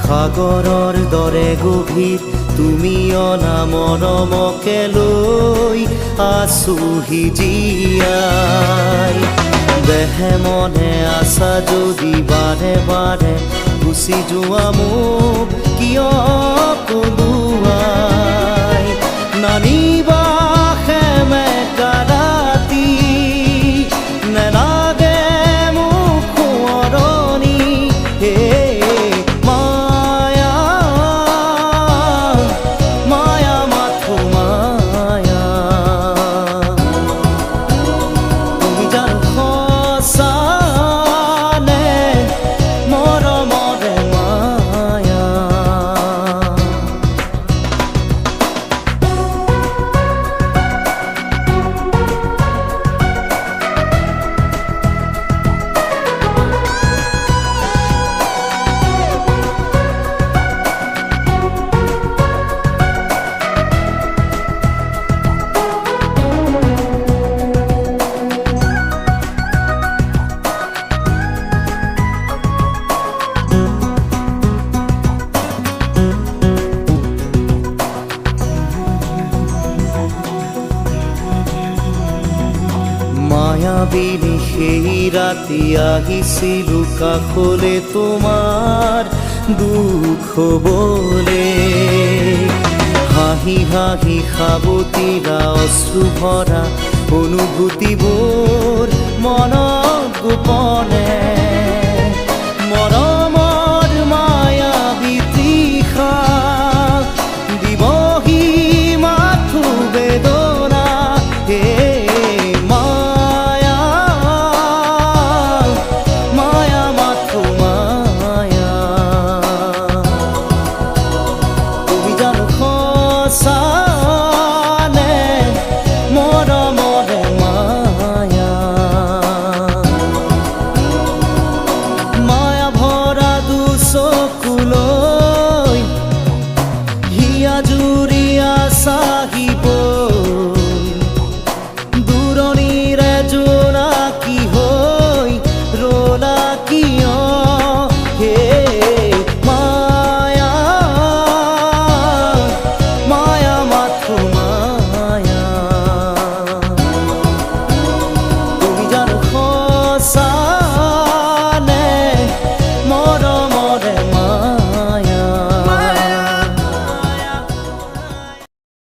সাগৰৰ দৰে গভীৰ তুমি অনা মৰমকে লৈ আছোহি জীয়াই দেহে মনে আছা যদি বাৰে বাৰে গুচি যোৱা মোক কিয় কলোৱাই নানিবা সেমেকা ৰাতি নেলাগে মোক সোঁৱৰণি হে মায়া মায়া মাথো মায়া তুমি জানো সঁচা নে মৰমৰে মায়া মায়াবিনী সেই ৰাতি আহিছিলো কাষলে তোমাৰ দুখ হবলে হাঁহি হাঁহি সাবতিৰা অশ্ৰু ভৰা অনুভূতিবোৰ মনত গোপনে মনত